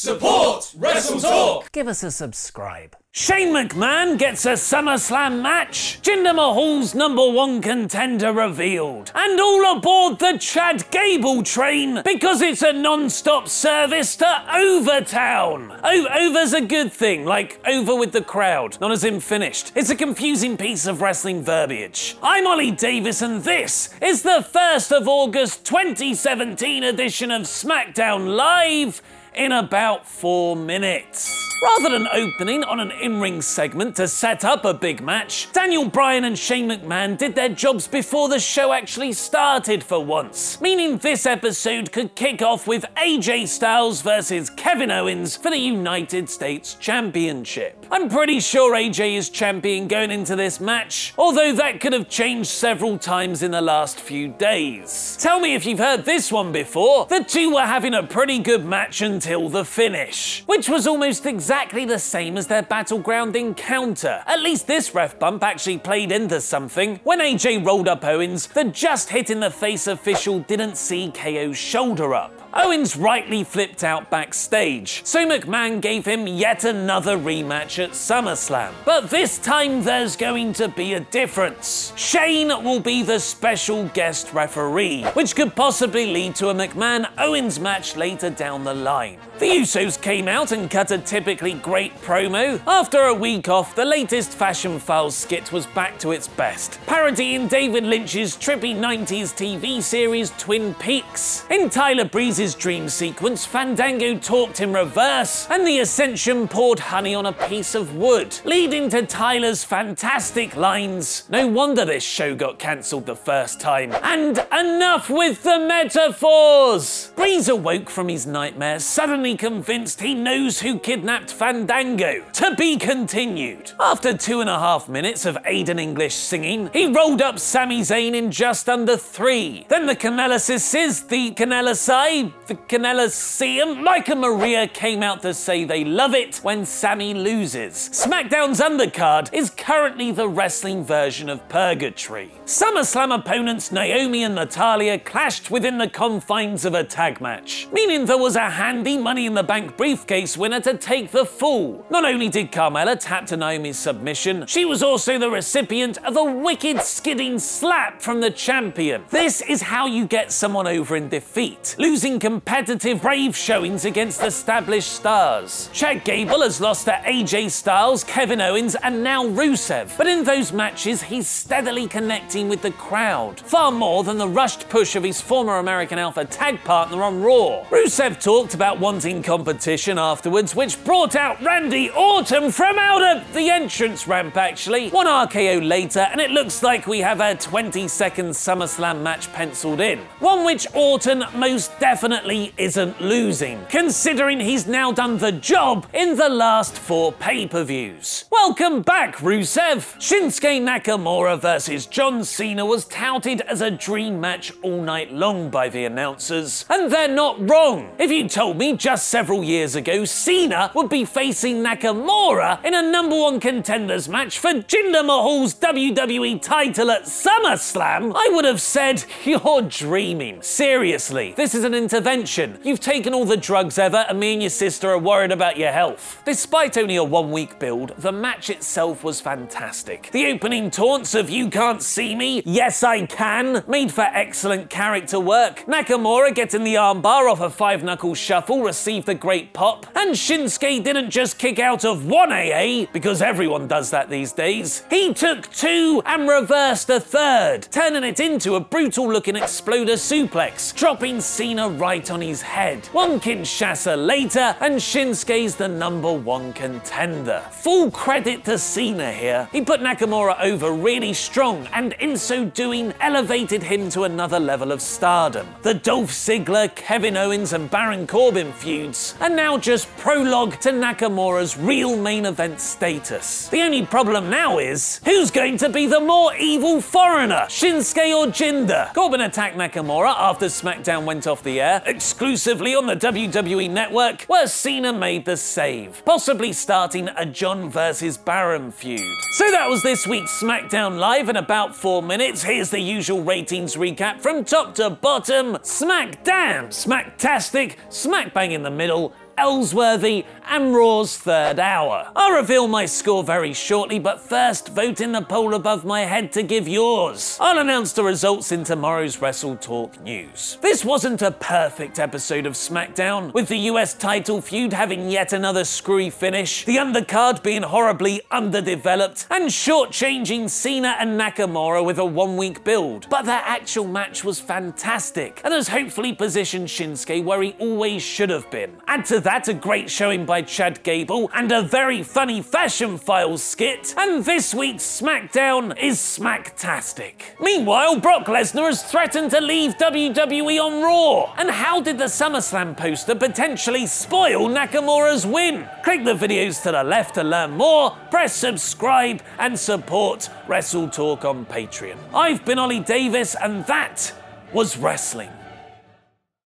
Support WrestleTalk! Give us a subscribe. Shane McMahon gets a SummerSlam match. Jinder Mahal's #1 contender revealed. And all aboard the Chad Gable train because it's a non-stop service to Overtown. Over's a good thing, like over with the crowd, not as in finished. It's a confusing piece of wrestling verbiage. I'm Ollie Davis and this is the 1st of August 2017 edition of Smackdown Live in about 4 minutes. Rather than opening on an in-ring segment to set up a big match, Daniel Bryan and Shane McMahon did their jobs before the show actually started for once, meaning this episode could kick off with AJ Styles versus Kevin Owens for the United States Championship. I'm pretty sure AJ is champion going into this match, although that could have changed several times in the last few days. Tell me if you've heard this one before. The two were having a pretty good match until the finish, which was almost exactly the same as their Battleground encounter. At least this ref bump actually played into something. When AJ rolled up Owens, the just hit in the face official didn't see KO's shoulder up. Owens rightly flipped out backstage, so McMahon gave him yet another rematch at SummerSlam. But this time there's going to be a difference. Shane will be the special guest referee, which could possibly lead to a McMahon-Owens match later down the line. The Usos came out and cut a typically great promo. After a week off, the latest Fashion Files skit was back to its best, parodying David Lynch's trippy 90s TV series Twin Peaks. In Tyler Breeze's dream sequence, Fandango talked in reverse, and the Ascension poured honey on a piece of wood, leading to Tyler's fantastic lines. No wonder this show got cancelled the first time. And enough with the metaphors! Breeze awoke from his nightmare, suddenly convinced he knows who kidnapped Fandango. To be continued. After 2.5 minutes of Aiden English singing, he rolled up Sami Zayn in just under 3. Then the Canellises, the Canellisai, the Canellisium, Mike and Maria came out to say they love it when Sami loses. SmackDown's undercard is currently the wrestling version of Purgatory. SummerSlam opponents Naomi and Natalya clashed within the confines of a tag match, meaning there was a handy Money in the Bank briefcase winner to take the fall. Not only did Carmella tap to Naomi's submission, she was also the recipient of a wicked skidding slap from the champion. This is how you get someone over in defeat, losing competitive brave showings against established stars. Chad Gable has lost to AJ Styles, Kevin Owens, and now Rusev, but in those matches he's steadily connecting with the crowd, far more than the rushed push of his former American Alpha tag partner on Raw. Rusev talked about wanting competition afterwards, which brought out Randy Orton from out of the entrance ramp actually. One RKO later and it looks like we have a 20-second SummerSlam match penciled in. One which Orton most definitely isn't losing, considering he's now done the job in the last 4 pay-per-views. Welcome back, Rusev! Shinsuke Nakamura versus John Cena was touted as a dream match all night long by the announcers, and they're not wrong. If you told me just several years ago Cena would be facing Nakamura in a #1 contenders match for Jinder Mahal's WWE title at SummerSlam, I would have said, you're dreaming. Seriously, this is an intervention. You've taken all the drugs ever and me and your sister are worried about your health. Despite only a 1-week build, the match itself was fantastic. The opening taunts of "you can't see me, yes I can" made for excellent character work. Nakamura getting the armbar off a 5-knuckle shuffle received a great pop, and Shinsuke didn't just kick out of 1 AA, because everyone does that these days. He took 2 and reversed a 3rd, turning it into a brutal looking exploder suplex, dropping Cena right on his head. 1 Kinshasa later, and Shinsuke's the #1 contender. Full credit to Cena here. He put Nakamura over really strong, and in so doing, elevated him to another level of stardom. The Dolph Ziggler, Kevin Owens, and Baron Corbin feuds are now just prologue to Nakamura's real main event status. The only problem now is, who's going to be the more evil foreigner, Shinsuke or Jinder? Corbin attacked Nakamura after SmackDown went off the air, exclusively on the WWE Network, where Cena made the save, possibly starting a John versus Baron feud. So that was this week's SmackDown Live in about 4 minutes. Here's the usual ratings recap from top to bottom. Smackdown, smacktastic, smack bang in the middle, Ellsworthy, and Raw's third hour. I'll reveal my score very shortly, but first, vote in the poll above my head to give yours. I'll announce the results in tomorrow's WrestleTalk news. This wasn't a perfect episode of Smackdown, with the US title feud having yet another screwy finish, the undercard being horribly underdeveloped, and shortchanging Cena and Nakamura with a one-week build. But their actual match was fantastic, and has hopefully positioned Shinsuke where he always should have been. Add to that a great showing by Chad Gable, and a very funny Fashion Files skit, and this week's Smackdown is smacktastic. Meanwhile, Brock Lesnar has threatened to leave WWE on Raw. And how did the SummerSlam poster potentially spoil Nakamura's win? Click the videos to the left to learn more, press subscribe, and support WrestleTalk on Patreon. I've been Ollie Davis, and that was wrestling.